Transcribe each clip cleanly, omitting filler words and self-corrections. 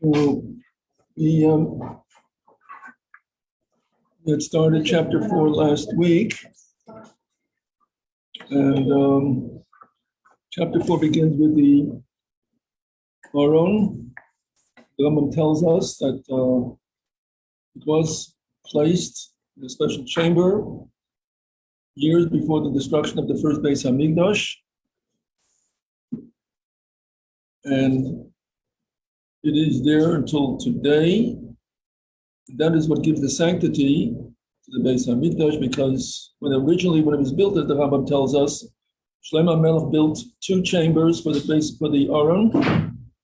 So we had started chapter 4 last week, and chapter 4 begins with the Aron. The Rambam tells us that it was placed in a special chamber years before the destruction of the first Beis HaMikdosh, and it is there until today. That is what gives the sanctity to the Beis HaMikdosh, because when it was built, as the Rabbi tells us, Shlomo Melech built two chambers for the Aron,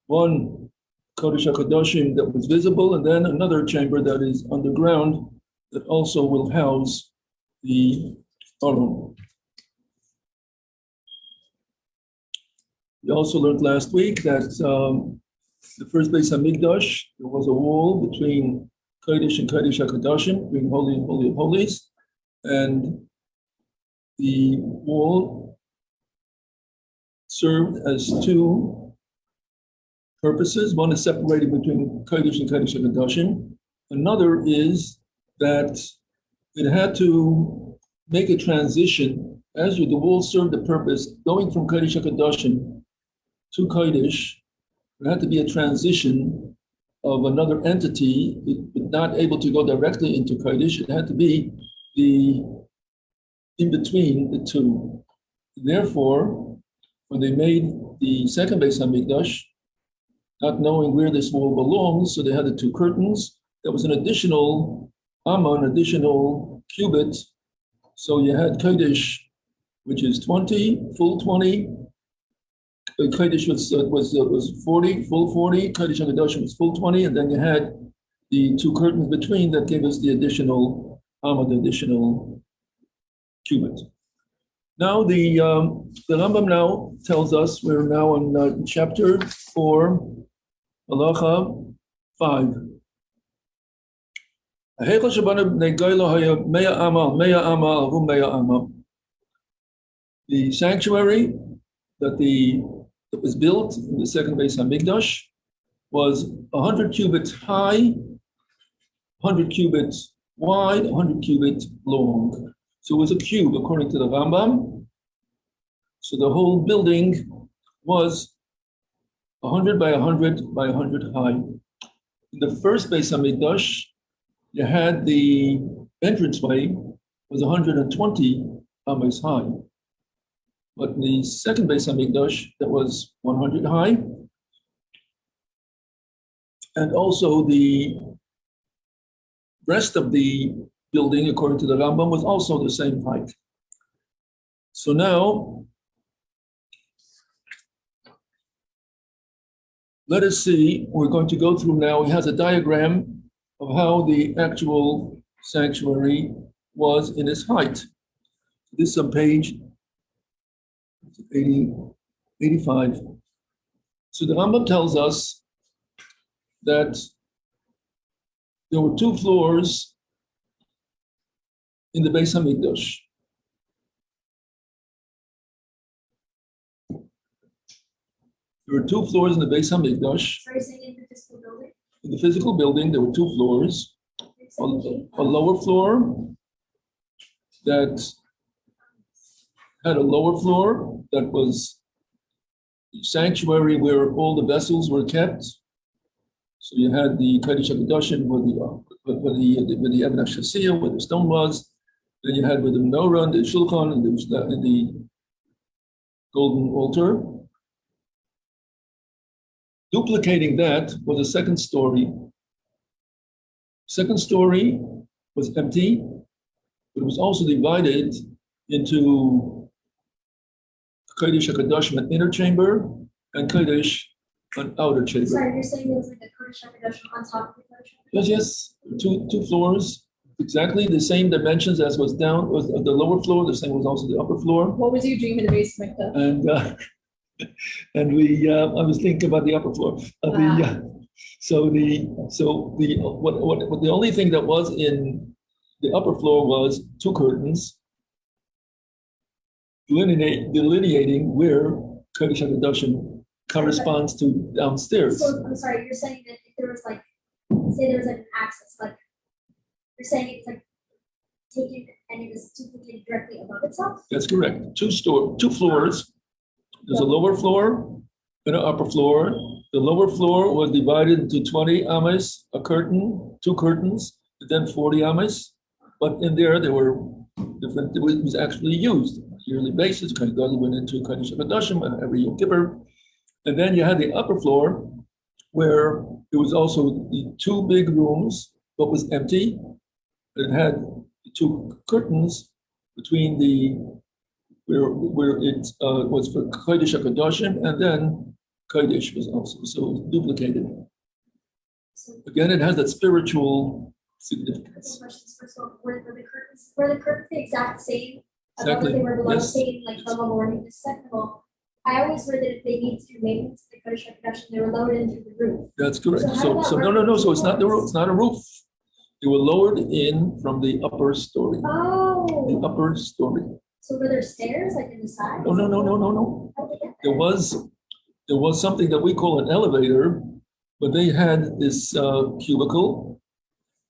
one Kodesh HaKadoshim that was visible, and then another chamber that is underground that also will house the Aron. We also learned last week that the first Beis HaMikdosh, there was a wall between Kodesh and Kodesh HaKadoshim, between Holy and Holy of Holies, and the wall served as two purposes. One is separated between Kodesh and Kodesh HaKadoshim. Another is that it had to make a transition. As the wall served the purpose, going from Kodesh HaKadoshim to Kodesh, there had to be a transition of another entity. It was not able to go directly into Kodesh. It had to be in between the two. Therefore, when they made the second Beis HaMikdosh, not knowing where this wall belongs, so they had the two curtains. There was an additional an additional cubit. So you had Kodesh, which is 20, full 20. Kodesh was 40, full 40. Kodesh HaKadoshim was full 20, and then you had the two curtains between that gave us the additional the additional cubit. Now the Rambam now tells us we're now on chapter 4, halacha 5. The sanctuary that was built in the second Beis HaMikdosh was 100 cubits high, 100 cubits wide, 100 cubits long. So it was a cube according to the Rambam. So the whole building was 100 by 100 by 100 high. In the first Beis HaMikdosh, you had the entranceway was 120 amas high. But in the second Beis HaMikdosh, that was 100 high. And also the rest of the building, according to the Rambam, was also the same height. So now, let us see, we're going to go through now, he has a diagram of how the actual sanctuary was in its height. This is on page 85. So the Rambam tells us that there were two floors in the Beis HaMikdosh. There were two floors in the Beis HaMikdosh. So you're saying in the physical building? In the physical building, there were two floors. A lower floor that had a lower floor that was the sanctuary where all the vessels were kept. So you had the Kodesh HaKadoshim where the Eben HaShasiyah, where the stone was. Then you had with the menorah and the shulchan and the golden altar. Duplicating that was a second story. Second story was empty, but it was also divided into Kodesh HaKadoshim, an inner chamber, and Kodesh, an outer chamber. Sorry, you're saying it was like a Kodesh HaKadoshim on top of the Kodesh HaKadoshim? Yes, two floors, exactly the same dimensions as was the lower floor. The same was also the upper floor. What was your dream in the Beis HaMikdosh? And I was thinking about the upper floor. The only thing that was in the upper floor was two curtains delineating where Kodesh HaKadoshim corresponds to downstairs. So I'm sorry, you're saying that if there was like, say there was like an access, like you're saying it's like taken and it was duplicated directly above itself? That's correct. Two floors. There's a lower floor and an upper floor. The lower floor was divided into 20 ames, a curtain, two curtains, and then 40 ames. But in there were different, it was actually used on a yearly basis. Kind of went into Kodesh HaKadoshim and every Yom Kippur. And then you had the upper floor where there was also the two big rooms, but was empty. It had two curtains between where it was for Kodesh HaKadoshim, and then Kodesh was also, so it was duplicated. So Again, it has that spiritual significance. questions first of all, were the curtains the exact same? Above Exactly, they were below yes. same, like from a morning to second of all. I always heard that if they need to do maintenance to the Kodesh HaKadoshim, they were lowered into the roof. That's correct. So how So, did that so no, work no, no, with so it's not the roof, floors? it's not a roof. They were lowered in from the upper story, the Oh, upper story. so were there stairs like in the side? No, no, no, no, no, no. How did they get There was something that we call an elevator, but they had this cubicle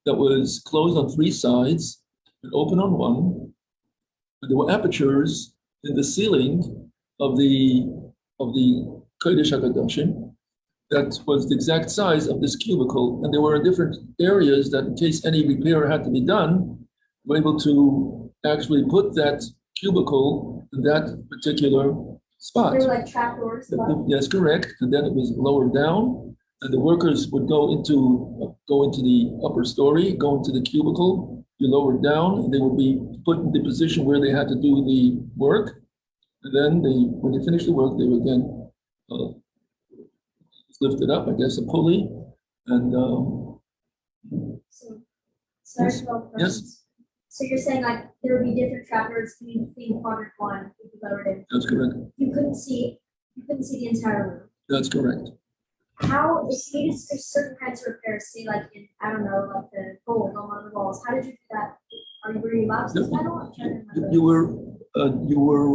that was closed on three sides and open on one. And there were apertures in the ceiling of the Kodesh HaKadoshim that was the exact size of this cubicle. And there were different areas that in case any repair had to be done, were able to actually put that cubicle in that particular spot. They were like trapdoors. Yes, correct. And then it was lowered down, and the workers would go into the upper story, go into the cubicle, be lowered down, and they would be put in the position where they had to do the work. And then when they finished the work, they would again lift it up, I guess, a pulley, and So, sorry Yes, for all the yes. questions. So you're saying like there would be different trapdoors between quadrant one, if you lowered it. that's correct. You couldn't see the entire room. That's correct. How, if you needed to do certain kinds of repairs, say like in, I don't know, like the gold on one of the walls, how did you do that? Were you allowed to do that? I'm trying to remember. You were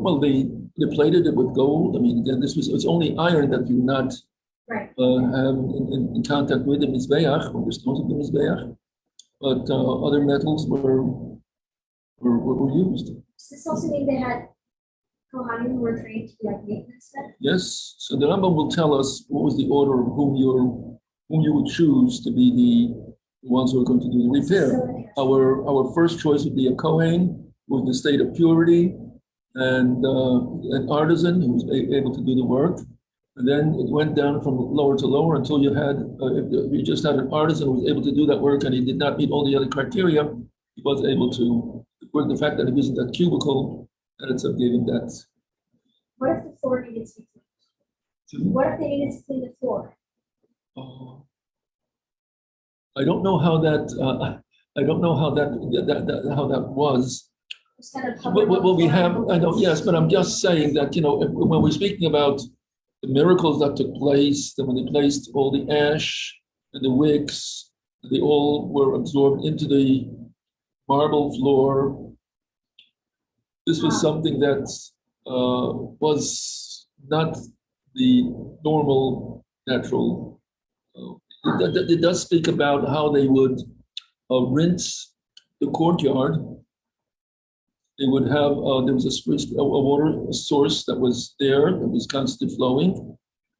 well, they plated it with gold. I mean, again, it's only iron that you not Right. have in contact with the Mizbeach, or the stones of the Mizbeach, but other metals were used. Does this also mean they had Kohanim who were trained to be like maintenance men? Yes, so the Rambam will tell us what was the order of whom you would choose to be the ones who are going to do the repair. So interesting. Our first choice would be a Kohen with the state of purity, and an artisan who was able to do the work. And then it went down from lower to lower until you had, if you just had an artisan who was able to do that work and he did not meet all the other criteria, he was able to work. The fact that he was in that cubicle, and it's giving that. What if the floor needed to be cleaned? What if they needed to clean the floor? I don't know how that. I don't know how that was. Just kind of covered Well, we the floor? have. I know. Yes, but I'm just saying that when we're speaking about the miracles that took place, that when they placed all the ash and the wicks, they all were absorbed into the marble floor. This was something that was not the normal, natural. It does speak about how they would rinse the courtyard. They would have, there was a water source that was there, that was constantly flowing.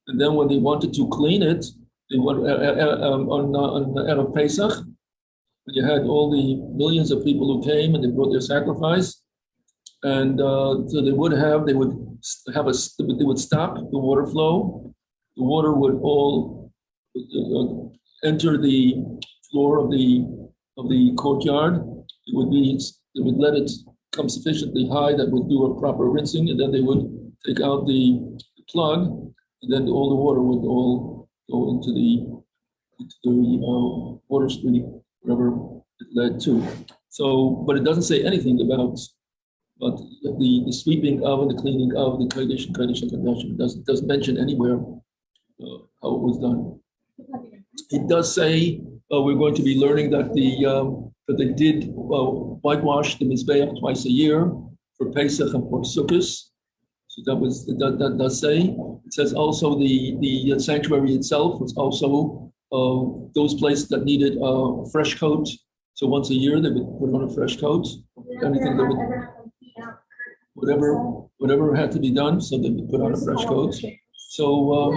And then when they wanted to clean it, they went on Erev Pesach, when you had all the millions of people who came and they brought their sacrifice. And so they would stop the water flow. The water would all enter the floor of the courtyard. They would let it come sufficiently high that would do a proper rinsing, and then they would take out the plug, and then all the water would all go into the water stream, wherever it led to. So, but it doesn't say anything about the sweeping of and the cleaning of the Kodesh and Kadashim. It doesn't mention anywhere how it was done. It does say we're going to be learning that that they did whitewash the Mizbeach twice a year for Pesach and for Sukkot. So that does say. It says also the sanctuary itself was also those places that needed a fresh coat. So once a year, they would put on a fresh coat. Anything that would, whatever had to be done, so they would put on a fresh coat. So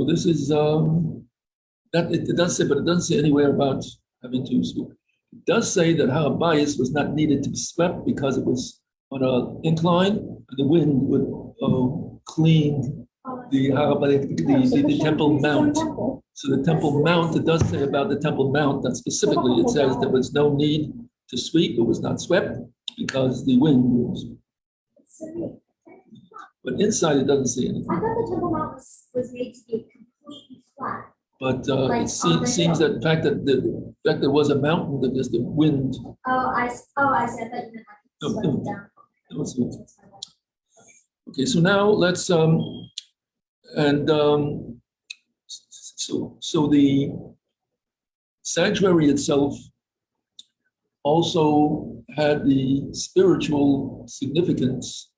this is that it does say, but it doesn't say anywhere about having to sweep. It does say that Bayis was not needed to be swept because it was on an incline, and the wind would clean the temple mount. So the temple mount, it does say about the temple mount that specifically it says there was no need to sweep, it was not swept because the wind moves. But inside it doesn't say anything. I thought the temple mount was made to be completely flat. But it seems that the fact that there was a mountain, that there's the wind. I see. I thought you meant like it down. Okay, so now let's so the sanctuary itself also had the spiritual significance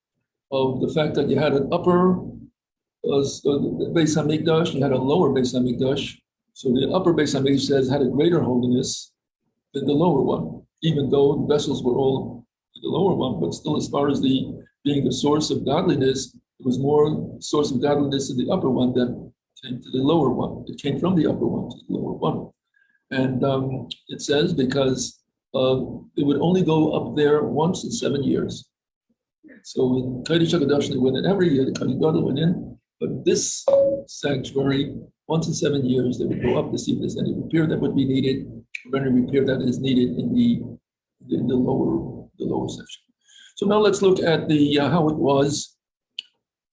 of the fact that you had an upper Beis HaMikdosh, you had a lower Beis HaMikdosh. So the upper Beis HaMikdosh says had a greater holiness than the lower one, even though the vessels were all the lower one, but still, as far as being the source of godliness, it was more source of godliness in the upper one than came to the lower one. It came from the upper one to the lower one. And it says because it would only go up there once in 7 years. So in Kodesh HaKadosh, they went in every year, the Kohen Gadol went in, but this sanctuary, once in 7 years, they would go up to see if there's any repair that would be needed, or any repair that is needed in the lower section. So now let's look at the how it was.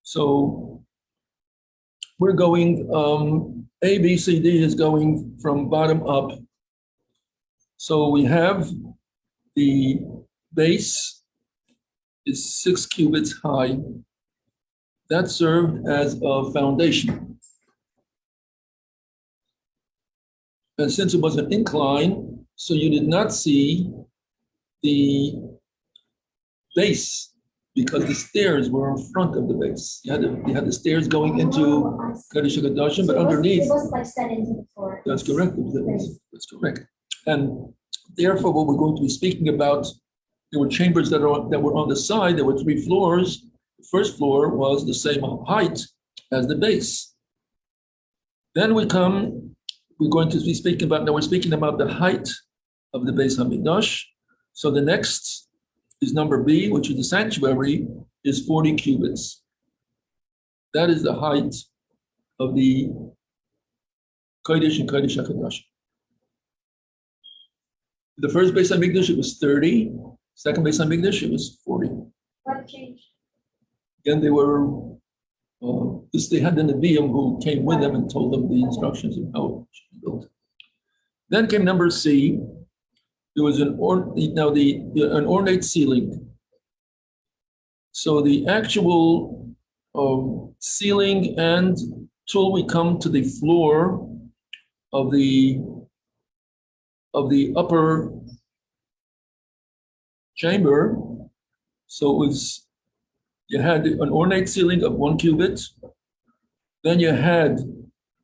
So we're going, A, B, C, D is going from bottom up. So we have the base is 6 cubits high. That served as a foundation. And since it was an incline, so you did not see the base because the stairs were in front of the base. You had the stairs going into Kodesh HaKadoshim, but underneath. It wasn't like set into the floor. That's correct. That's correct. And therefore, what we're going to be speaking about, there were chambers that were on the side. There were 3 floors. The first floor was the same height as the base. Then we're going to be speaking about, now we're speaking about the height of the Beis HaMikdosh. So the next is number B, which is the sanctuary, is 40 cubits. That is the height of the Kodesh and Kodesh HaKadosh. The first Beis HaMikdosh, it was 30. Second Beis HaMikdosh, it was 40. What changed? Again, they had the Nevi'im who came with them and told them the instructions of how it should be built. Then came number C. There was an ornate ceiling. So the actual ceiling, and till we come to the floor of the upper chamber, so you had an ornate ceiling of 1 cubit. Then you had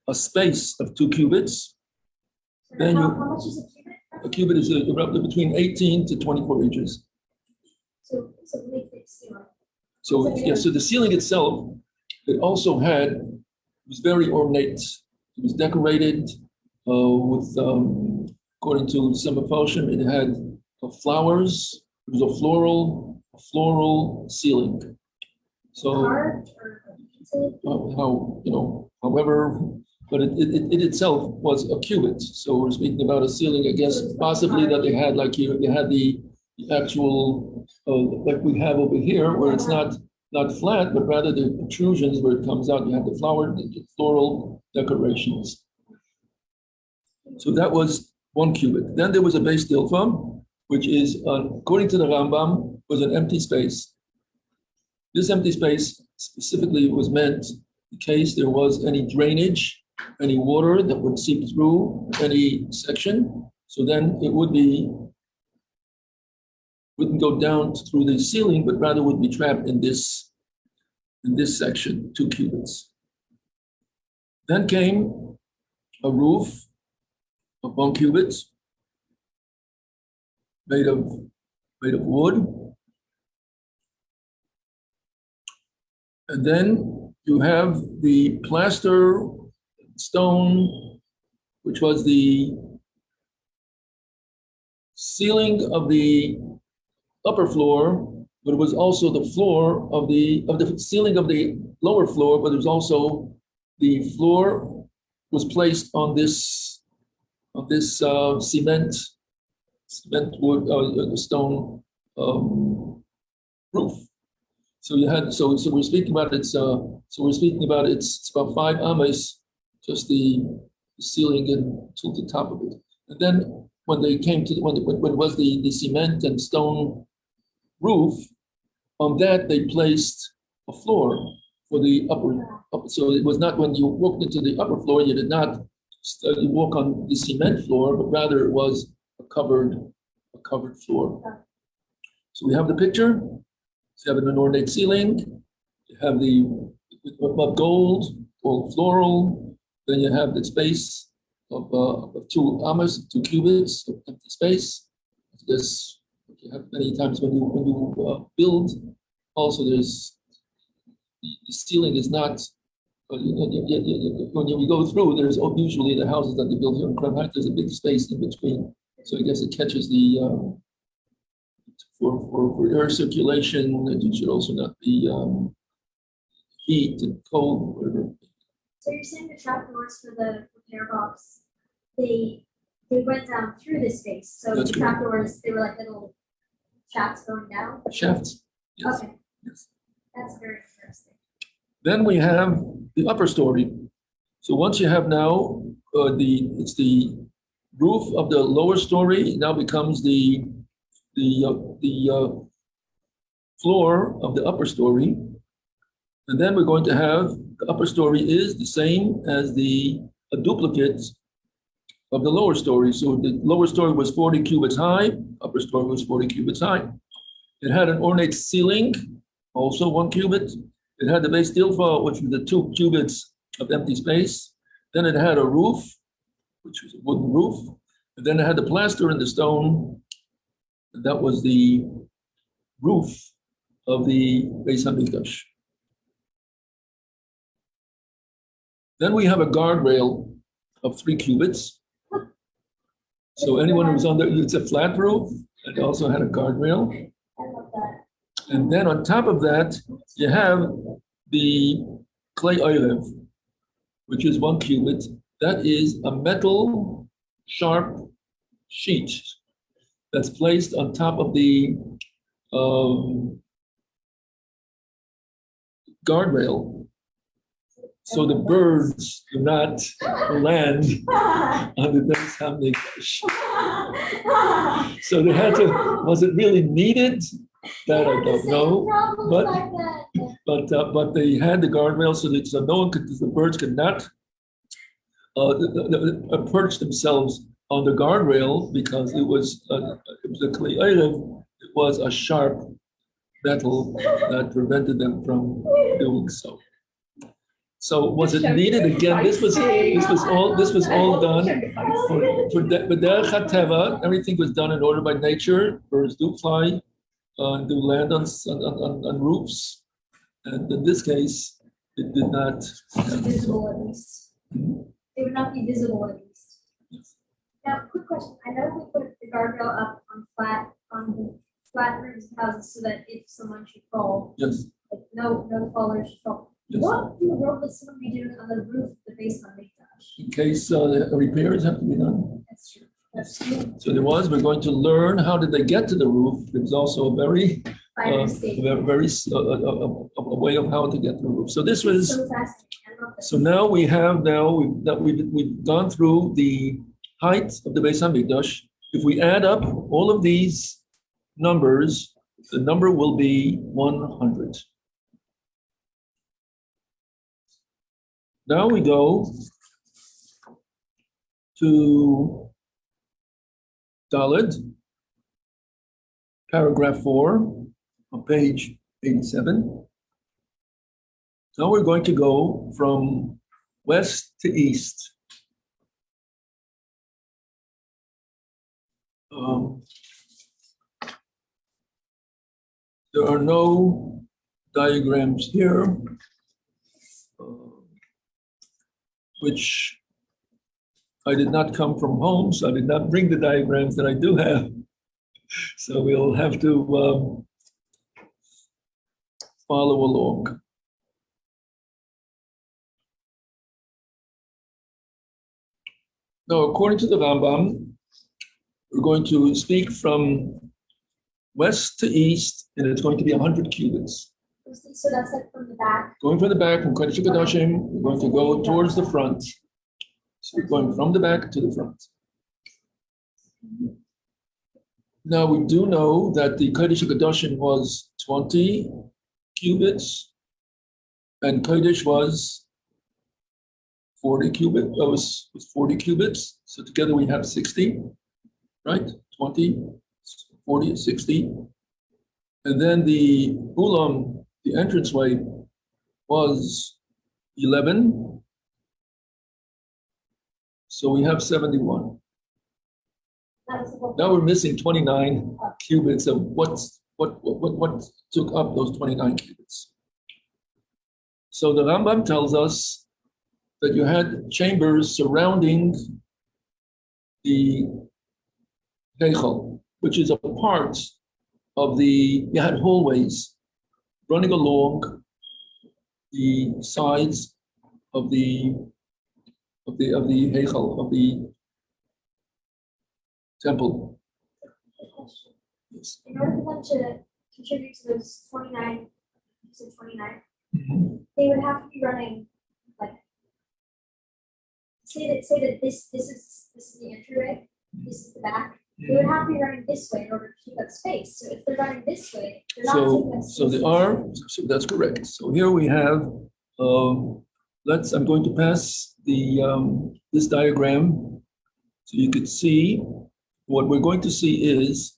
a space of 2 cubits. Then how much is a cubit is roughly between 18 to 24 inches. So really thick ceiling. So yeah, so the ceiling itself, it was very ornate. It was decorated with, according to some Mefarshim, it had flowers. It was a floral ceiling. So however, but it itself was a cubit. So we're speaking about a ceiling, I guess, possibly that they had like here, they had the actual, like we have over here, where it's not flat, but rather the protrusions where it comes out. You have the floral decorations. So that was 1 cubit. Then there was a base dilfa, which is, according to the Rambam, was an empty space. This empty space specifically was meant in case there was any drainage, any water that would seep through any section. So then it wouldn't go down through the ceiling, but rather would be trapped in this section, 2 cubits. Then came a roof of 1 cubit made of wood. And then you have the plaster stone, which was the ceiling of the upper floor, but it was also the floor of the ceiling of the lower floor, but it was also the floor was placed on this cement wood stone roof. So you had so we're speaking about it's about 5 ames, just the ceiling and to the top of it. And then when they came to when it was the cement and stone roof, on that they placed a floor for the upper. So it was not when you walked into the upper floor, you did not you walk on the cement floor, but rather it was a covered floor. So we have the picture. So you have an ornate ceiling. You have the gold floral. Then you have the space of 2 amas, 2 cubits of empty space. This you have many times when you build. Also, there's the ceiling is not. When you go through, there's usually the houses that they build here in Kremheit. There's a big space in between, so I guess it catches the for air circulation. And it should also not be heat and cold, whatever. So you're saying the trapdoors for the repair box, they went down through this space. So That's the correct. trapdoors, they were like little shafts going down. Shafts. Yes. Okay, Yes. that's very interesting. Then we have the upper story. So once you have now it's the roof of the lower story now becomes the floor of the upper story, and then we're going to have the upper story is the same as a duplicate of the lower story. So the lower story was 40 cubits high, upper story was 40 cubits high. It had an ornate ceiling, also 1 cubit. It had the base dilfa, which was the 2 cubits of empty space. Then it had a roof, which was a wooden roof. And then it had the plaster and the stone. And that was the roof of the Beis HaMikdosh. Then we have a guardrail of 3 cubits. So anyone who's on it's a flat roof, and it also had a guardrail. I love that. And then on top of that, you have the clay olive, which is 1 cubit. That is a metal sharp sheet that's placed on top of the guardrail, so the birds do not land on the Beis HaMikdosh. So they had to. Was it really needed? That I don't know. But they had the guardrail so that no one could, the birds could not perch themselves on the guardrail because it was a clay item. It was a sharp metal that prevented them from doing so. So was it needed again? This was all done for Derech HaTeva. Everything was done in order by nature. Birds do fly, do land on roofs, and in this case, it did not. Visible at least. They would not be visible at least. Yes. Now, quick question. I know we put the guardrail up on the flat roofs of houses so that if someone should fall, Yes. like no faller should fall. Yes. What in the world would someone be doing on the roof of the Beis HaMikdosh? In case repairs have to be done. That's true. That's true. So we're going to learn how did they get to the roof. There was also a very Fire escape. very a way of how to get to the roof. So this was. So fascinating. I love this. So now we've gone through the height of the Beis HaMikdosh. If we add up all of these numbers, the number will be 100. Now we go to Dalet, paragraph 4 on page 87. Now we're going to go from west to east. Um, there are no diagrams here, which I did not come from home, so I did not bring the diagrams that I do have. So we'll have to follow along. Now, according to the Rambam, we're going to speak from west to east, and it's going to be 100 cubits. So that's like from the back. Going from the back, from Kodesh HaKodashim, we're going to go towards the front. So we're going from the back to the front. Now, we do know that the Kodesh HaKodashim was 20 cubits, and Kodesh was 40 cubits. Was 40 cubits. So together we have 60, right? 20, 40, 60. And then the Ulam, the entranceway, was 11. So we have 71. Now we're missing 29 cubits of what took up those 29 cubits. So the Rambam tells us that you had chambers surrounding the Heichal, which is a part of the, you had hallways running along the sides of the Heichal, of the temple. Yes. In order for them to contribute to those 29, you said 29, they would have to be running like, say that this is the entryway, this is the back. They would have to be running this way in order to keep up space. So if they're running this way, they're not taking up space. So they are, so that's correct. So here we have, I'm going to pass the this diagram so you could see. What we're going to see is,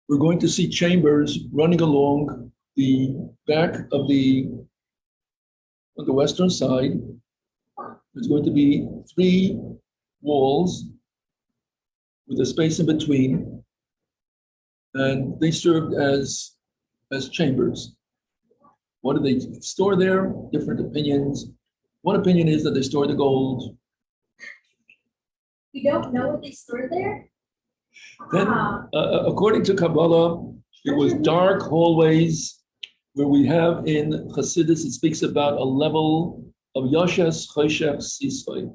we're going to see chambers running along the back of on the western side. There's going to be 3 walls with a space in between, and they served as chambers. What do they store there? Different opinions. One opinion is that they store the gold. You don't know what they stored there? Then, according to Kabbalah, it was dark hallways where we have in Chassidus, it speaks about a level of Yoshes Choshech Sisoy.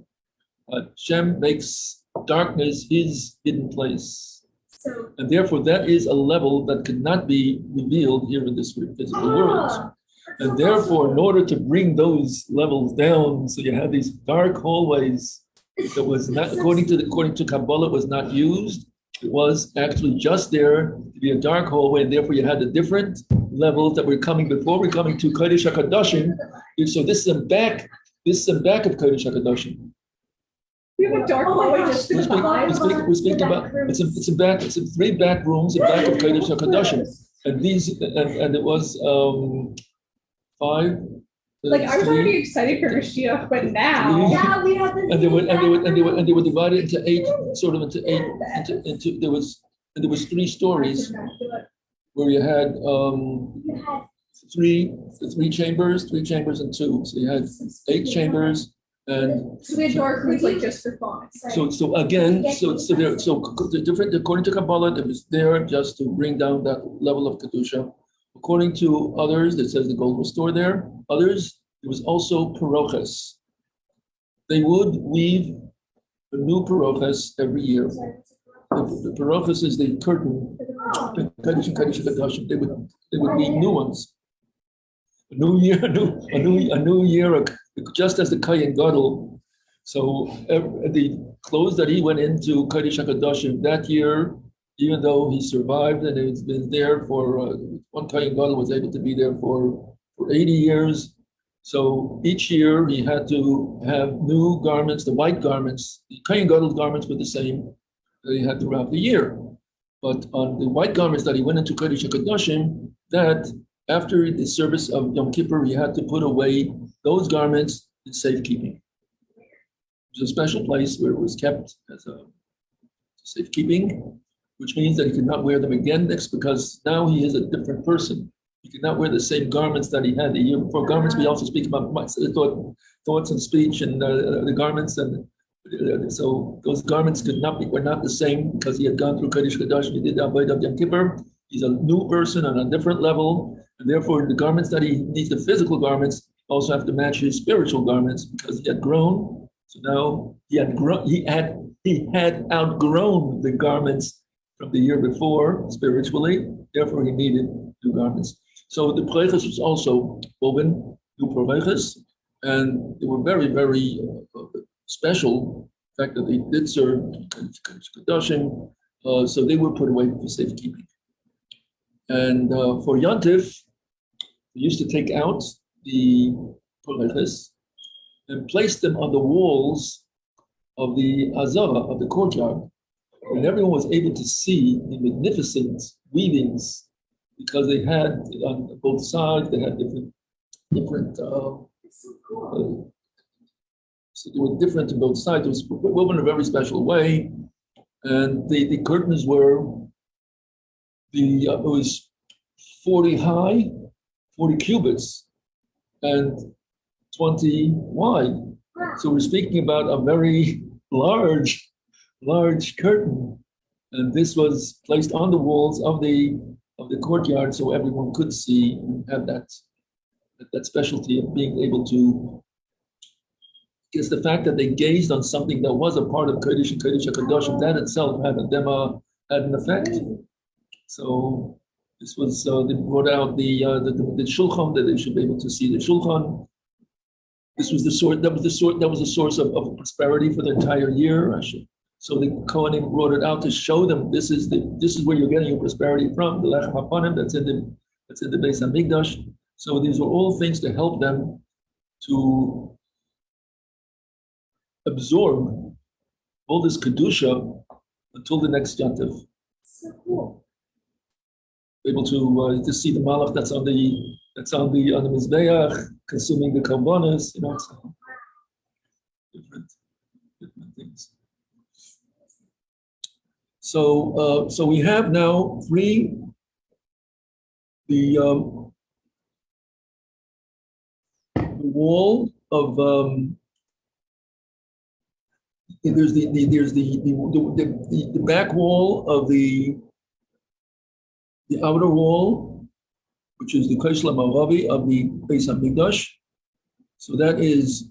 Hashem makes darkness his hidden place. So, And therefore, that is a level that could not be revealed here in this physical world. And therefore, in order to bring those levels down, so you have these dark hallways that was not, according to Kabbalah, was not used. It was actually just there to be a dark hallway, and therefore you had the different levels that were coming before we're coming to Kodesh HaKodashim. So this is the back of Kodesh HaKodashim. We have a dark hallway just We speak about it's 3 back rooms in back of Kodesh HaKodashim, and it was 5. Like I was 3, already excited for Mashiach, but now yeah, we have this. and they were divided into 8, there was 3 stories where you had You had 3 chambers and 2. So you had 8 chambers, and so we had dark rooms like just for fun. so again, the different, according to Kabbalah, it was there just to bring down that level of kedusha. According to others, it says the gold was stored there. Others, it was also paroches. They would weave a new paroches every year. The paroches is the curtain. They would weave new ones. A new year, just as the Kohen Gadol. So the clothes that he went into Kodesh HaKodashim that year, even though he survived and it's been there for, one Kohen Gadol was able to be there for 80 years. So each year he had to have new garments, the white garments. The Kohen Gadol's garments were the same that he had throughout the year. But on the white garments that he went into Kodesh HaKodashim, that after the service of Yom Kippur, he had to put away those garments in safekeeping. It was a special place where it was kept as a safekeeping, which means that he cannot wear them again next because now he is a different person. He cannot wear the same garments that he had the year before. Garments, we also speak about thoughts and speech and the garments, and so those garments were not the same because he had gone through Kodesh Kodesh and he did the Avodah Yom Kippur. He's a new person on a different level, and therefore the garments that he needs, the physical garments, also have to match his spiritual garments because he had grown. So now he had outgrown the garments from the year before spiritually. Therefore, he needed new garments. So the Proiches was also woven, new Proiches, and they were very, very special. The fact that they did serve Kedoshim, so they were put away for safekeeping. And for Yontif, we used to take out the Proiches and place them on the walls of the Azara, of the courtyard, and everyone was able to see the magnificent weavings because they had on both sides, they had different so they were different on both sides. It was woven in a very special way, and the curtains were it was 40 high, 40 cubits, and 20 wide. So we're speaking about a very large curtain, and this was placed on the walls of the courtyard so everyone could see and have that specialty of being able to. It's the fact that they gazed on something that was a part of Kodesh and Kodesh HaKadosh, that itself had an effect. So this was they brought out the shulchan, that they should be able to see the shulchan. This was the source. That was the source of prosperity for the entire year. So the Kohanim brought it out to show them this is where you're getting your prosperity from. The lechem hapanim that's in the Beis HaMikdosh. So these were all things to help them to absorb all this kedusha until the next yontif. So cool. Able to see the malach that's on the mizbeach, consuming the karbonos, so different things. So we have now the wall of there's the back wall of the outer wall, which is the Kodesh Ma'aravi of the Beis HaMikdosh. So that is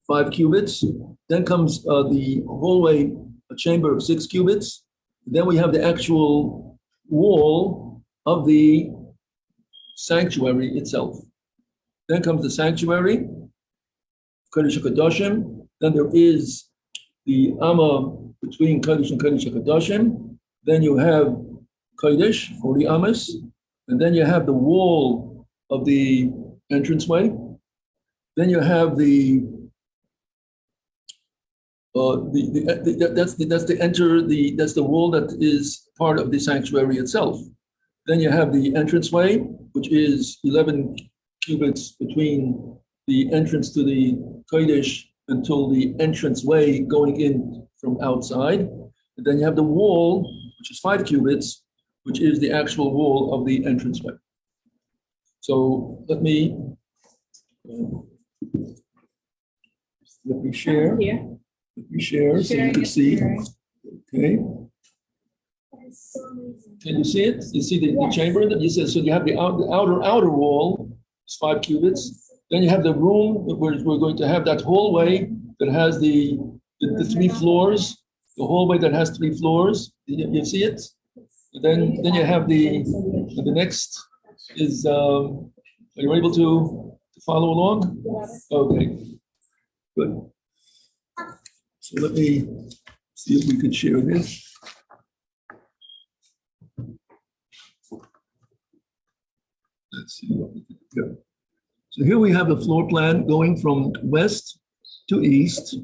5 cubits. Then comes the hallway, a chamber of 6 cubits. Then we have the actual wall of the sanctuary itself. Then comes the sanctuary, Kodesh HaKadoshim. Then there is the Amma between Kodesh and Kodesh HaKadoshim. Then you have Kodesh, 40 amas, and then you have the wall of the entranceway. Then you have that's the wall that is part of the sanctuary itself. Then you have the entranceway, which is 11 cubits between the entrance to the Kodesh until the entranceway going in from outside. And then you have the wall, which is 5 cubits, which is the actual wall of the entranceway. So let me share. Let me share so you can see. Okay. That is so amazing. Can you see it? You see the chamber? You said so. You have the outer wall, it's 5 cubits. Then you have the room where we're going to have that hallway that has the 3 floors. The hallway that has 3 floors. You see it? Then you have the next is. Are you able to follow along? Okay. Good. So let me see if we could share this. Let's see what we can do. So here we have the floor plan going from west to east,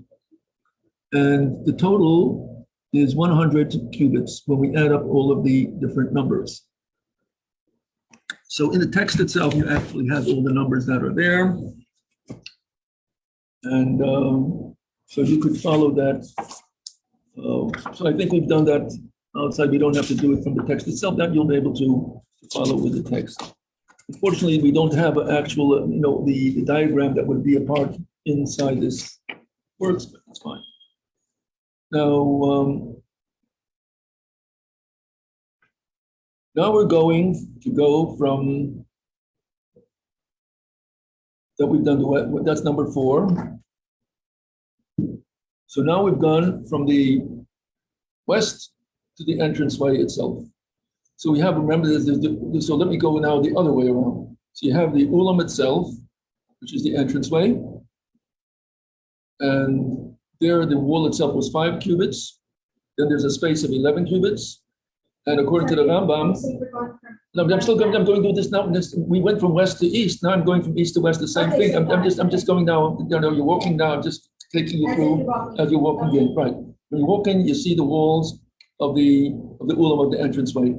and the total is 100 cubits when we add up all of the different numbers. So in the text itself, you actually have all the numbers that are there. And so you could follow that So I think we've done that outside. We don't have to do it from the text itself. That you'll be able to follow with the text. Unfortunately, we don't have an actual, the diagram that would be a part inside this works, but it's fine. Now we're going to go from that we've done that's number 4. So now we've gone from the west to the entranceway itself. So we have, remember this, so let me go now the other way around. So you have the ulam itself, which is the entranceway. And there the wall itself was 5 cubits. Then there's a space of 11 cubits. And according to the Rambam, no, I'm still going, I'm going to do this now. We went from west to east. Now I'm going from east to west, the same thing. I'm just going now, you're walking now, I'm just taking you through as you're walking in, right. When you walk in, you see the walls of the ulam of the entranceway.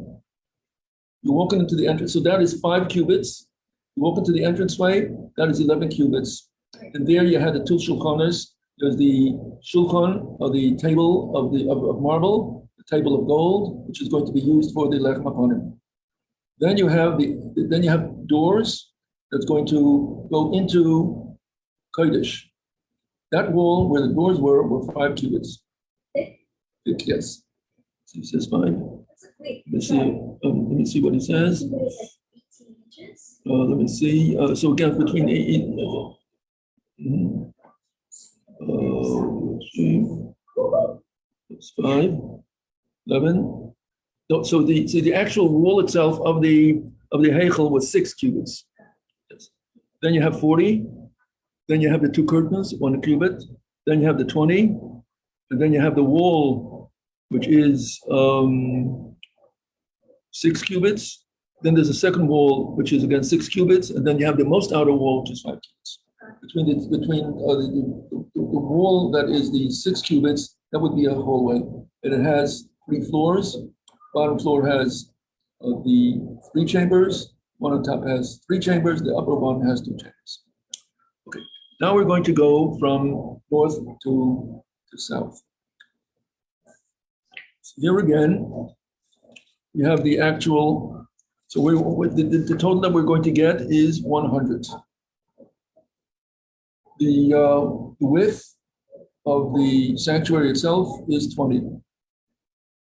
You walk into the entrance, so that is 5 cubits. You walk into the entranceway, that is 11 cubits. And there you had the 2 shulchanos. There's the shulchan, or the table of marble, the table of gold, which is going to be used for the lechem hapanim. Then you have doors that's going to go into Kodesh. That wall where the doors were 5 cubits. Thick, yes. So he says 5. Let me see what he says. Let me see. So again, between 8. It's 5, 11. No, so the actual wall itself of the heichel was 6 cubits. Yes. Then you have 40. Then you have the 2 curtains, 1 cubit. Then you have the 20, and then you have the wall, which is 6 cubits. Then there's a second wall, which is again 6 cubits, and then you have the most outer wall, which is 5 cubits. Between the wall that is the 6 cubits, that would be a hallway, and it has 3 floors. Bottom floor has the 3 chambers. One on top has 3 chambers. The upper one has 2 chambers. Okay. Now we're going to go from north to south. So here again, we have the actual. So the total that we're going to get is 100. The width of the sanctuary itself is 20.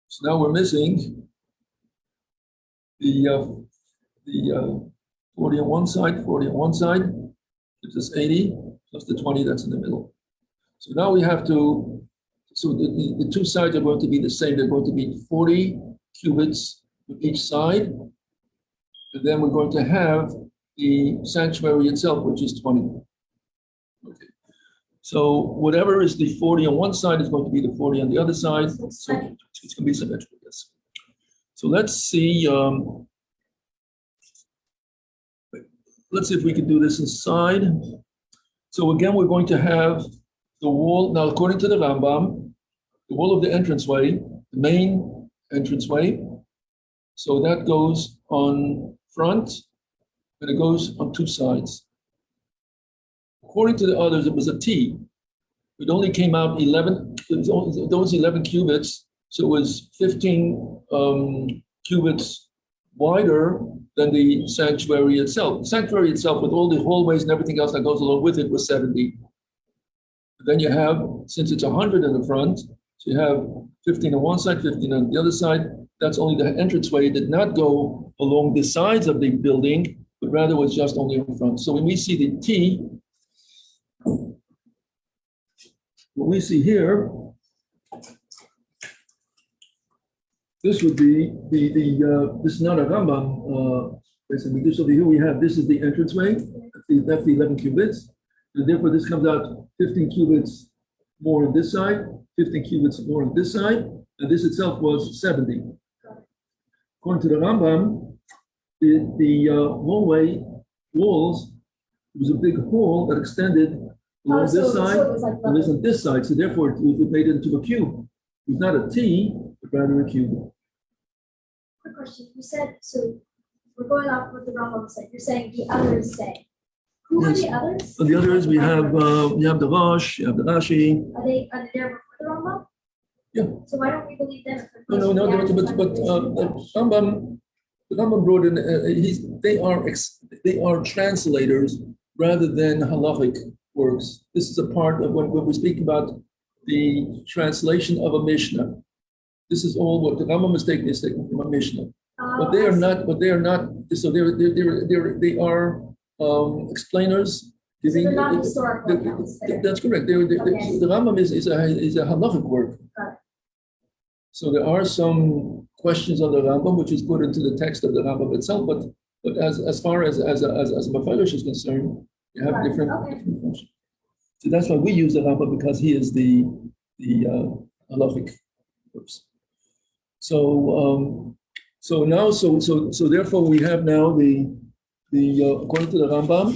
So now we're missing the 40 on one side, 40 on one side, gives us 80, plus the 20 that's in the middle. So now we have to, so the 2 sides are going to be the same. They're going to be 40 cubits on each side. And then we're going to have the sanctuary itself, which is 20. Okay. So whatever is the 40 on one side is going to be the 40 on the other side. So it's going to be symmetrical, yes. So let's see. Let's see if we can do this inside. So again, we're going to have the wall. Now, according to the Rambam, the wall of the entranceway, the main entranceway. So that goes on front, and it goes on 2 sides. According to the others, it was a T. It only came out 11, it was 11 cubits, so it was 15 cubits wider than the sanctuary itself. The sanctuary itself, with all the hallways and everything else that goes along with it, was 70. Then you have, since it's 100 in the front, so you have 15 on one side, 15 on the other side. That's only the entranceway. It did not go along the sides of the building, but rather was just only in front. So when we see the T, what we see here, this would be this is not a Rambam, basically. So here we have, this is the entranceway, that's the 11 cubits, and therefore this comes out 15 cubits more on this side, 15 cubits more on this side, and this itself was 70. According to the Rambam, the hallway walls, it was a big hall that extended along this side and this on this side, so therefore it made it into a cube. It was not a T, but rather a cube. Quick question. You said, so we're going off what the Rambam said. You're saying the others say. Who are the others? So the others, we have the Rosh, you have the Rashi. Are they there before the Rambam? So why don't we believe them? If No, they're no, close to the but the Rambam brought in. They are translators rather than halachic works. This is a part of when we speak about the translation of a Mishnah. This is all what the Rambam is taking from a Mishnah. But they are not. But they are not. So they are explainers. So they're not historical accounts. That's correct. Okay. The Rambam is a halachic work. Got it. So there are some questions on the Rambam which is put into the text of the Rambam itself. But as far as Mefarish is concerned, you have Right. different Okay. functions. So that's why we use the Rambam, because he is the halachic works. So therefore we have now the according to the Rambam,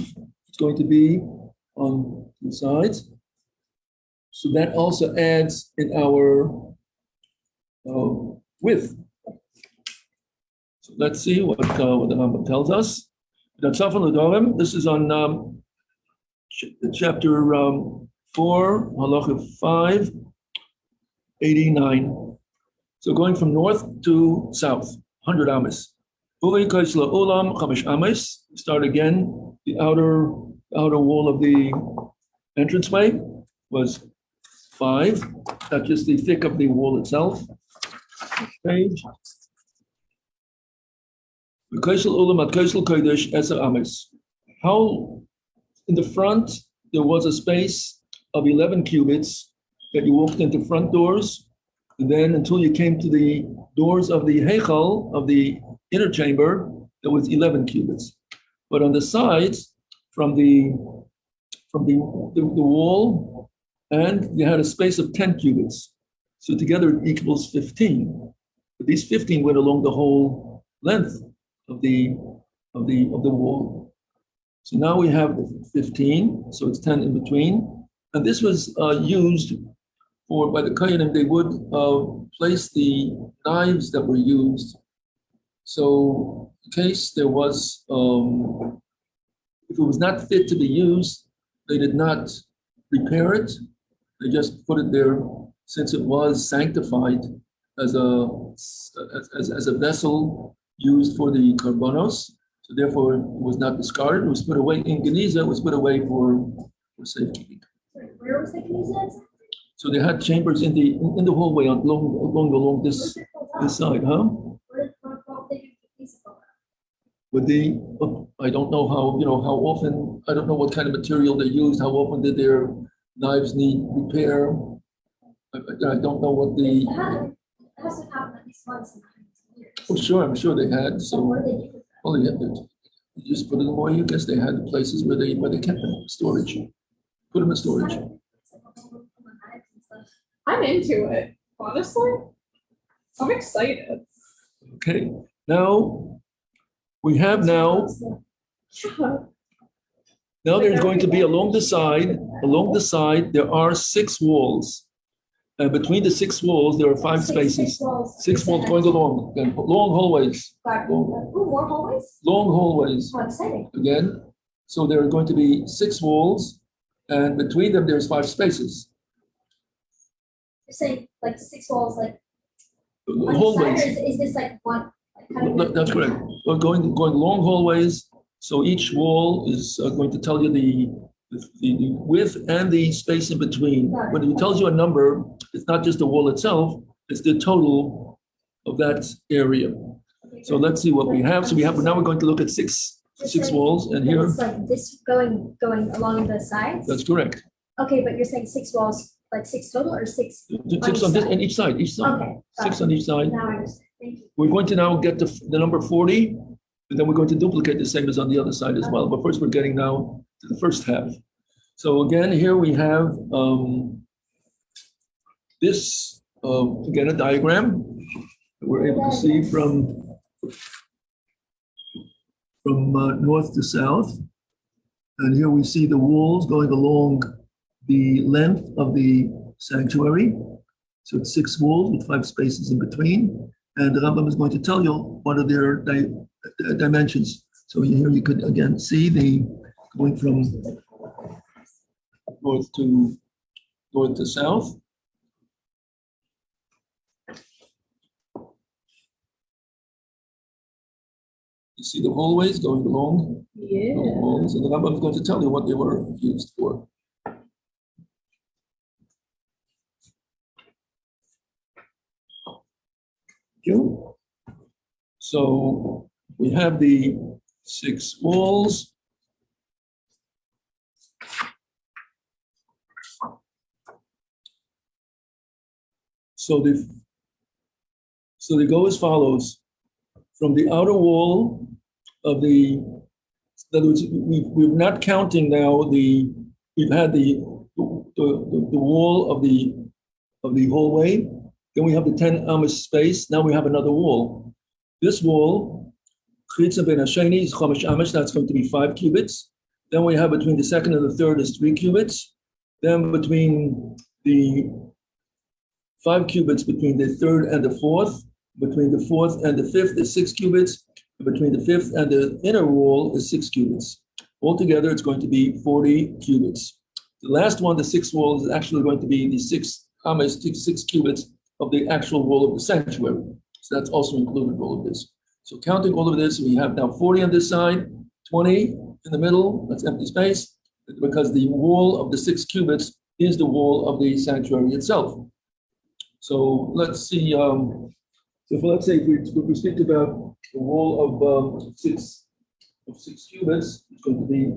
it's going to be on the sides. So that also adds in our width. So let's see what the Rambam tells us. This is on chapter 4, halacha 589. So going from north to south, 100 amas. Start again. The outer wall of the entranceway was 5. That's just the thick of the wall itself. Page. How in the front there was a space of 11 cubits that you walked into front doors, and then until you came to the doors of the heichal, of the inner chamber, there was 11 cubits. But on the sides, from the wall, and you had a space of 10 cubits. So together it equals 15. But these 15 went along the whole length of the wall. So now we have 15, so it's 10 in between. And this was used by the Kohanim. They would place the knives that were used. So in case there was, if it was not fit to be used, they did not repair it. They just put it there since it was sanctified as a vessel used for the korbanos. So therefore, it was not discarded. It was put away in Geniza. It was put away for safekeeping. Where was the Geniza? So they had chambers in the hallway along this side, huh? With I don't know how often. I don't know what kind of material they used. How often did their knives need repair? I don't know what the. It has to happen at least once in 100 years. Oh, sure, I'm sure they had. So So, what do they do with that? well, you just put it away. I guess they had places where they kept them, storage. Put them in storage. I'm into it, honestly. I'm excited. Okay, now we have now there's going to be along the side, there are 6 walls. And between the 6 walls, there are 5 spaces. 6 walls going along, again, long hallways. More hallways? Long hallways. How exciting. Again, so there are going to be 6 walls, and between them, there's 5 spaces. You're saying like 6 walls, like on each side, or Hallways. is this like one? Like That's correct. We're going long hallways, so each wall is going to tell you the width and the space in between. When it tells you a number, it's not just the wall itself, it's the total of that area. So let's see what we have. So now we're going to look at six walls, and here. It's like this going along the sides? That's correct. Okay, but you're saying 6 walls, like 6 total or 6? 6 on this and each side. Okay. got 6 it. on each side. Now I understand. Thank you. We're going to now get to the number 40, and then we're going to duplicate the same as on the other side as well. But first, we're getting now to the first half. So again, here we have this, again, a diagram that we're able to see from north to south. And here we see the walls going along the length of the sanctuary. So it's 6 walls with 5 spaces in between. And the Rambam is going to tell you what are their dimensions. So here you could again see the going from north to south. You see the hallways going along Yeah. the walls, and the Rabbi is going to tell you what they were used for. You. So we have the 6 walls. So they go as follows. From the outer wall of the, in other words, we're not counting now we've had the wall of the hallway. Then we have the 10 amos space. Now we have another wall. This wall, that's going to be 5 cubits. Then we have between the second and the third is 3 cubits. Then between the 5 cubits between the third and the fourth, between the fourth and the fifth is 6 cubits. And between the fifth and the inner wall is 6 cubits. Altogether, it's going to be 40 cubits. The last one, the 6th wall, is actually going to be the 6 cubits of the actual wall of the sanctuary. So that's also included in all of this. So counting all of this, we have now 40 on this side, 20 in the middle, that's empty space, because the wall of the 6 cubits is the wall of the sanctuary itself. So let's see, so let's say if we speak about the wall of 6 cubits, it's going to be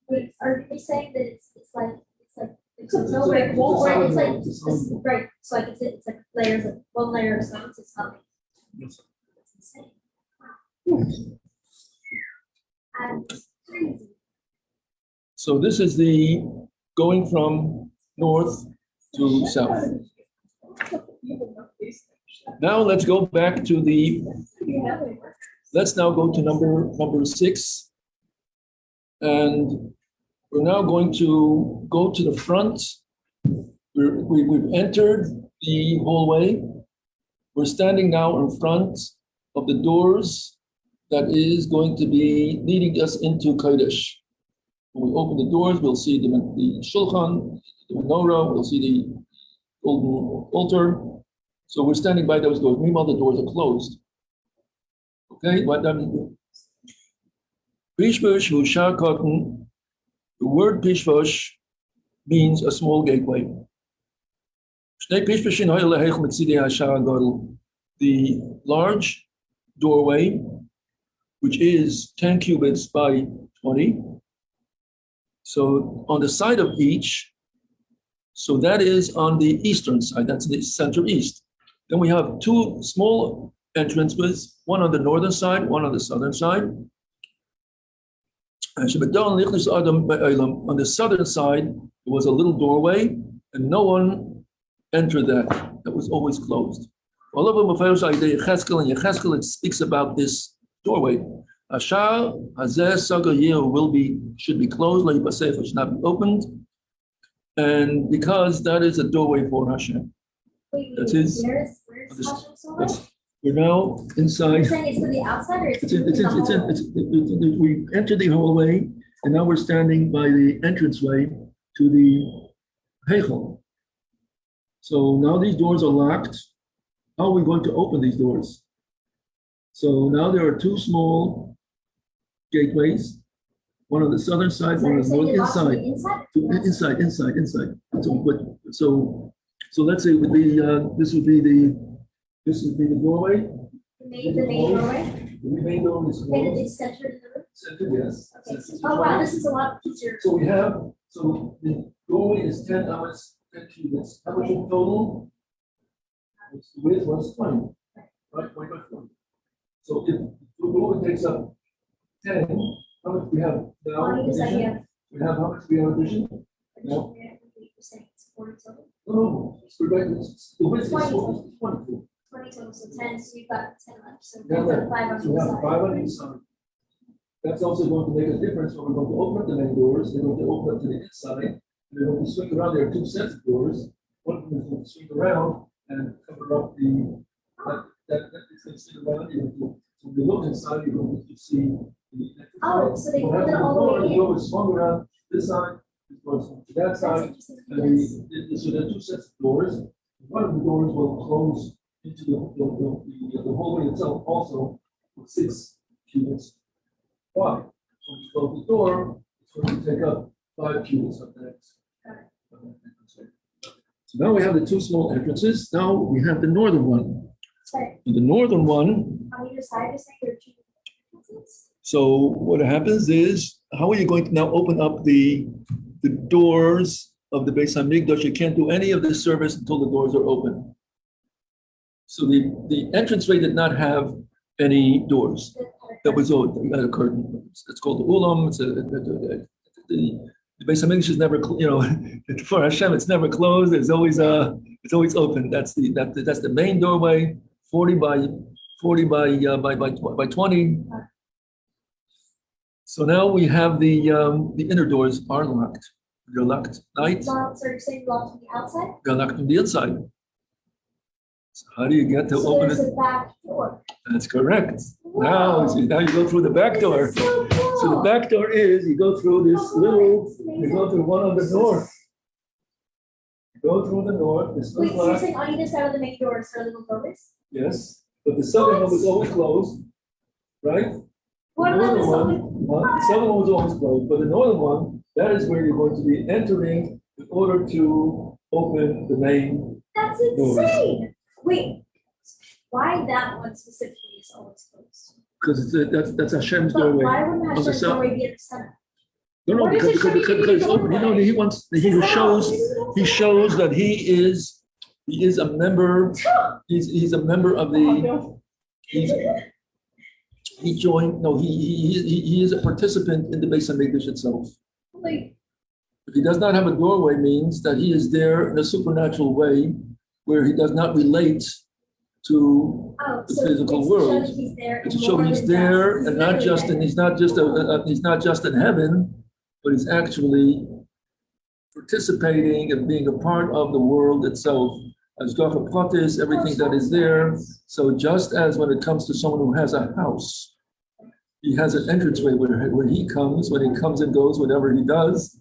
Wait, are they saying that it's no brick wall, or it's like this, right? So like it's like layers of one layer of stones. It's nothing. It's insane. And crazy. So this is the going from north to south. Now let's go back to let's now go to number 6. And we're now going to go to the front. We've entered the hallway. We're standing now in front of the doors that is going to be leading us into Kodesh. When we open the doors, we'll see the shulchan, the menorah, we'll see the golden altar. So we're standing by those doors. Meanwhile, the doors are closed. Okay, what that means? Pishvosh Vushar Cotton, the word Pishvosh means a small gateway. The large doorway, which is 10 cubits by 20. So on the side of each, so that is on the eastern side, that's the center east. Then we have 2 small entrances, one on the northern side, one on the southern side. On the southern side, there was a little doorway, and no one entered that. That was always closed. All of them, Yecheskel and Yecheskel, it speaks about this doorway. Ashar Hazeh Saga should be closed, it should not be opened, and because that is a doorway for Hashem. That is. We're now inside. You're saying it's to the outside, or We entered the hallway, and now we're standing by the entranceway to the Heichel. So now these doors are locked. How are we going to open these doors? So now there are 2 small gateways, one on the southern side, one on the north inside. So let's say this would be the doorway. The main doorway? The main door is closed. And it's centered in the room? Centered, yes. Okay. Oh wow, this is a lot easier. So the doorway is 10 amos, 10 cubits. How much in total? The width was 20, right? 20 by 20. So if the doorway takes up 10, how much we have now? We have how much we have addition? No. You're saying it's 40 total? No, the width is 20 20. 20 total, so 10, so you've got 10 left, so Yeah, 5 on so we have 5 on each side. That's also going to make a difference when we're going to open up the main doors. They're going to open up to the inside. They're going to swing around. There are 2 sets of doors. One of them is going to swing around and cover up that is going to swing around. So when you look inside, you're going to see Oh, so they pulled it all the way The door was swung around this side, it goes to that That's side, interesting. and so there are two sets of doors. One of the doors will close into the hallway itself also with 6 cubits wide. So when you close the door, it's going to take up 5 cubits of the next. So now we have the two small entrances. Now we have the northern one. Sorry, The northern one, on either side, you're saying there are two entrances? so what happens is, how are you going to now open up the doors of the Beis HaMikdosh? You can't do any of this service until the doors are open. So the entranceway did not have any doors. That was all, had a curtain. It's called the ulam. The Beis HaMikdash is never, for Hashem, it's never closed. It's always open. That's the main doorway, 40 by 20. So now we have the inner doors are locked. They're locked night. Locked, so you're saying locked on the outside? They're locked on the inside. So how do you get to So open there's it? a back door. That's correct. Wow. Now you go through the back This door. is so cool. So the back door is, you go through this Oh, little, it's you amazing. go through one on the north. You go through the north, this Wait, little so you're glass, saying on either side of the main door is there little doorways? yes, but the southern one was always closed, right? One of The them northern is one, open. the southern one was always closed, but the northern one, that is where you're going to be entering in order to open the main. That's insane. Wait, why that one specifically is always closed? Because that's Hashem's But doorway. why wouldn't On the Hashem's south. doorway be at the center? No, What is it because showing you it's open. the doorway? He shows that he is a member. He's a member of the. He joined. No, he is a participant in the Beis HaMikdash itself. Like, If he does not have a doorway, means that he is there in a supernatural way, where he does not relate to Oh, the so physical it's world. to show that he's there. to and show more he's than there just- and not just, and he's not just in heaven, but he's actually participating and being a part of the world itself. As Gacha Pratis, everything that is there. So just as when it comes to someone who has a house, he has an entranceway where he comes, when he comes and goes, whatever he does.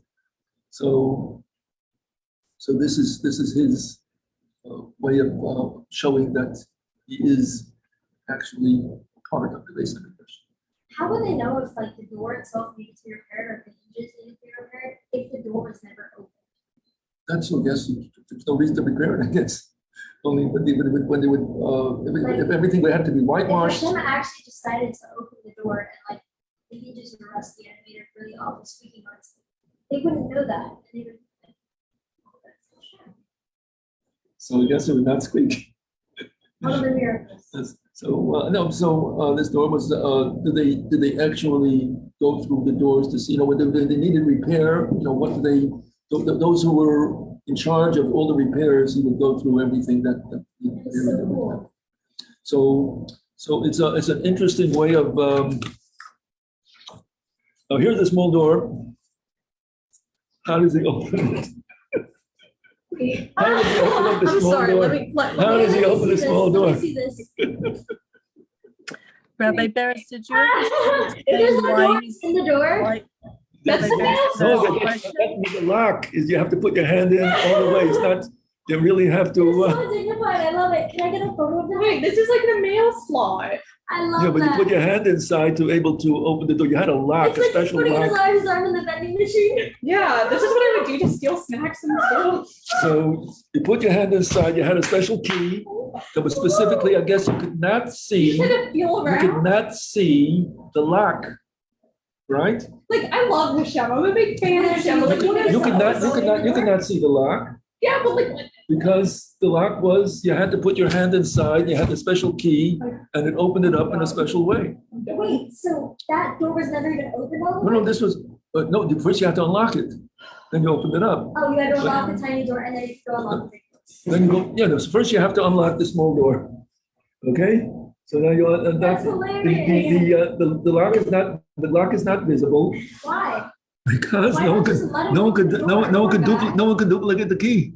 So this is his way of showing that he is actually part of the Beis HaMikdash. How would they know if like the door itself needs to be repaired or if the hinges need to be repaired if the door was never open? That's, I guess, there's no reason to repair it, I guess. Only when they would, if everything would have to be If whitewashed. Hashem actually decided to open the door and like the hinges were rusty and made it really awful squeaky noise, they wouldn't know that. And they would like, oh, that's Hashem. So I guess it would not squeak. One of the miracles. This door was, did they actually go through the doors to see, when they needed repair, what do they, those who were in charge of all the repairs, he would go through everything that. It's so cool. So it's an interesting way of, now here's a small door. How does he open it? How does he open up the I'm small sorry, door? How does he open the small door? Let me see this. Rabbi Baras, did you There's explain no why door he's in the door. why? That's Rabbi Baras, No, that's the the question. lock is you have to put your hand in all the way. It's not, you really have It's to, so dignified. I love it. Can I get a photo of that? Wait, this is like the mail slot. I love yeah, but you that. put your hand inside to able to open the door. You had a lock, It's a like special putting lock. his arm in the vending machine. Yeah, this is what I would do to steal snacks and stuff. So you put your hand inside, you had a special key that was specifically, I guess you could not You see, just had to feel you could around. not see the lock, right? Like, I love Hashem. I'm a big fan of Hashem. But, like, You what is could not see the lock Yeah, but like, because the lock was, you had to put your hand inside, you had the special key and it opened it up in a special way. Wait, so that door was never even opened all the No, way? this was, no, first you have to unlock it, then you opened it up. Oh, you had to unlock the tiny door and then you could go unlock the big door. Then you go, no, so first you have to unlock the small door. Okay? So now you, and That's that's, hilarious. the lock is not visible Why? because Why no one not could, just let him no one open could, the no, door? no one could Oh my God. no one could duplicate the key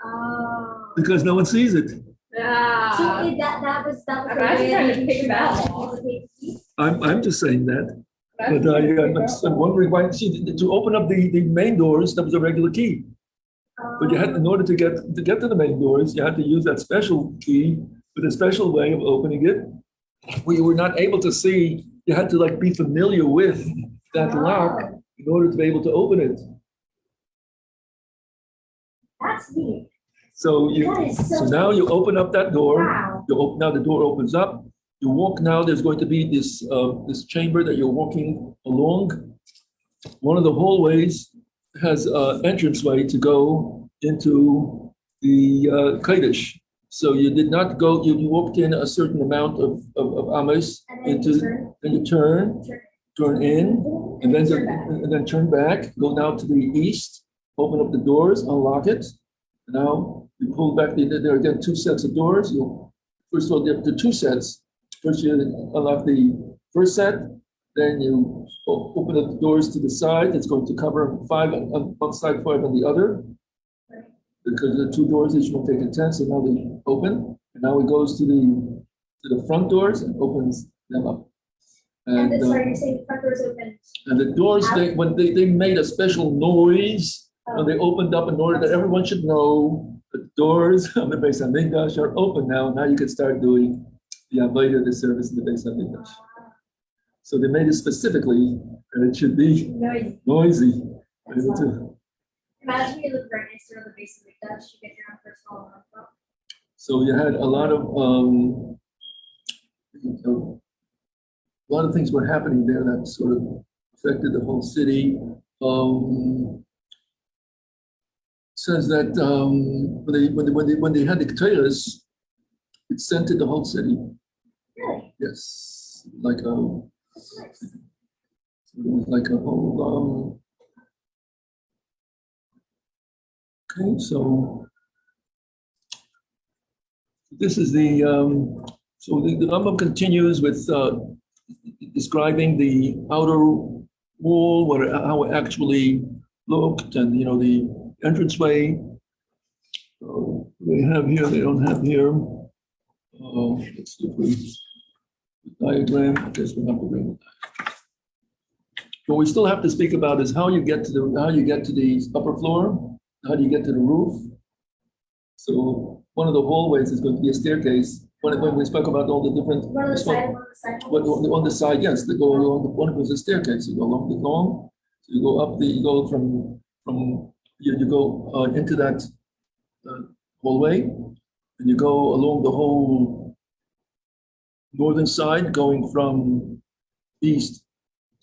Oh. because no one sees it. So yeah. that was I'm the actually way trying that to you pick should that have off. duplicate the key? I'm just saying that. But I'm wondering why, see, to open up the main doors, that was a regular key. But you had, in order to get to the main doors, you had to use that special key with a special way of opening it. We were not able to see, you had to like be familiar with that lock in order to be able to open it. That's neat. So That is so so now you open up that door. Wow. Now the door opens up. You walk now. There's going to be this chamber that you're walking along. One of the hallways has an entranceway to go into the Kodesh. So you did not go. You walked in a certain amount of amos And then into. you turn, Then you turn in, and then turn back. and then turn back. Go now to the east. Open up the doors. Unlock it. Now you pull back. There are again two sets of doors. First of all, there are two sets. First, you unlock the first set. Then you open up the doors to the side. It's going to cover 5 on one side, 5 on the other. Because the two doors each will take a 10, so now they open. And now it goes to the front doors and opens them up. And then, sorry, you're saying the front doors open. And the doors, when they made a special noise when they opened up in order that everyone should know the doors of the Beis HaMikdosh are open now. Now you can start doing the Avodah, the service in the Beis HaMikdosh. So they made it specifically, and it should be noisy. That's fun. Imagine you live right next door to the Beis HaMikdosh, you get your own personal alarm. So you had a lot of things were happening there that sort of affected the whole city. Says that when they had the Ketores, it scented the whole city. Really? Yes, like a That's nice. it was like a whole. Okay, so this is the so the Rambam continues with describing the outer wall, how it actually looked, and the entranceway. They have here, they don't have here. Let's see if we diagram. I guess we have to bring it. What we still have to speak about is how you get to the upper floor. How do you get to the roof? So one of the hallways is going to be a staircase. When we spoke about all the different. One on the side, one on the side. On the side, yes, they go along. One was a staircase. You go along the long. So you go up you go from you go into that hallway, and you go along the whole northern side, going from east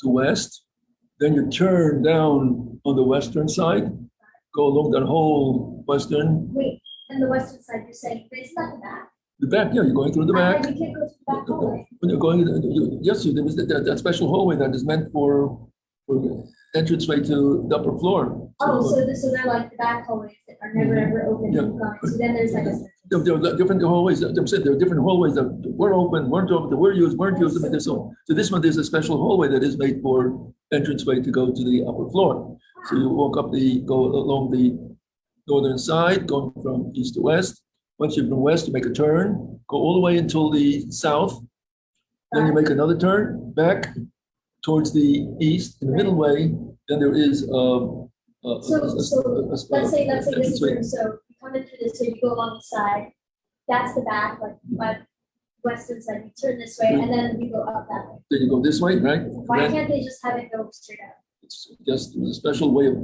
to west. Then you turn down on the western side, go along that whole western. Wait, and the western side, you're saying, but it's not the back. The back, yeah, you're going through the back. You can't go to the back hallway. When you're going, yes, there was that special hallway that is meant for entranceway to the upper floor. Oh, so they're like the back hallways that are never ever open. Yeah. So then there's like a. There were different hallways. I'm saying there are different hallways that were open, weren't open, that were used, weren't used. I mean, so this one, there's a special hallway that is made for entranceway to go to the upper floor. So you go along the northern side, going from east to west. Once you're from west, you make a turn, go all the way until the south. Then you make another turn back towards the east. In the middle way, then there is So let's say this is room. So you come into this, so you go along the side. That's the back, like western side. You turn this way, and then you go up that way. Then you go this way, right? Why can't they just have it go straight up? It's just a special way it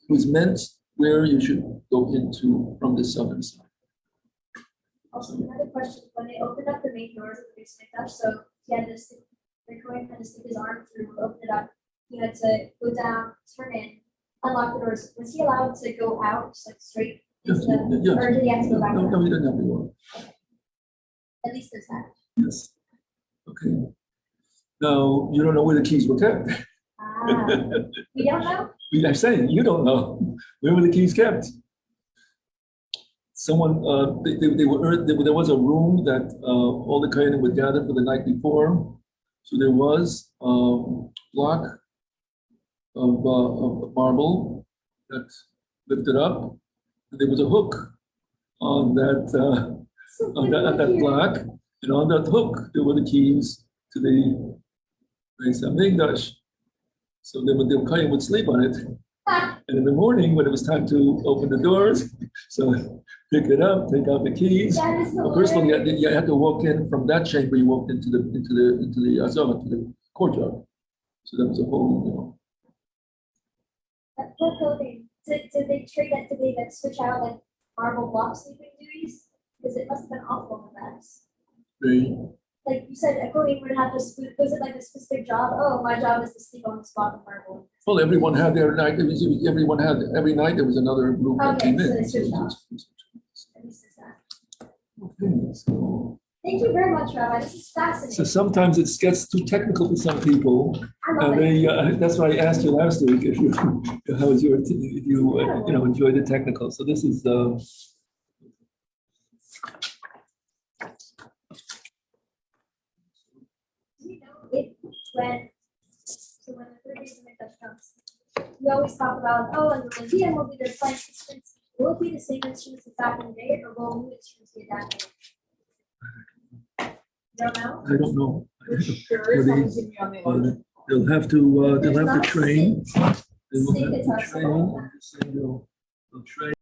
was meant where you should go into from the southern side. Also, another question: when they opened up the main doors of the Beis HaMikdash, so he had to stick, the Kohen had to stick his arm through, open it up. He had to go down, turn in, unlock the doors. Was he allowed to go out, just like straight into the, or did he have to go back? No, around? he didn't have to go. At least there's that. Yes. Okay. Now, you don't know where the keys were kept. Ah, we don't know. I'm saying, you don't know. Where were the keys kept? Someone, there was a room that all the Kohanim would gather for the night before. So there was a block of marble that lifted up. And there was a hook on that block, and on that hook there were the keys to the Beis HaMikdosh. So then when the Kohen would sleep on it, and in the morning when it was time to open the doors, so pick it up, take out the keys. That is Well, first of all, hilarious. you had to walk in from that chamber. You walked into the azara, to the courtyard. So that was a whole, That poor clothing. Did they trade that? Did they like switch out like marble block sleeping duties? Because it must have been awful in that. they Like you said, a coding would have to, was it like a specific job? Oh, my job is to sleep on the spot with marble. well, everyone had their night. Everyone had every night. There was another group that Okay, came so in. they switched off. At least it's that. Okay, so Thank you very much, Rabbi. This is So fascinating. sometimes it gets too technical for some people, I love and it. that's why I asked you last week if you, how was your, if you, enjoyed the technical. So this is, Do you know if when the third Beis HaMikdash comes, we always talk about, oh, and the Levium will be their playing instruments. Will it be the same instruments as back in the day, or will new instruments be adapted? You don't know? I don't know. Sure, someone's giving me on the line. They'll have to train. They will Sync have it to to us. train. They'll train.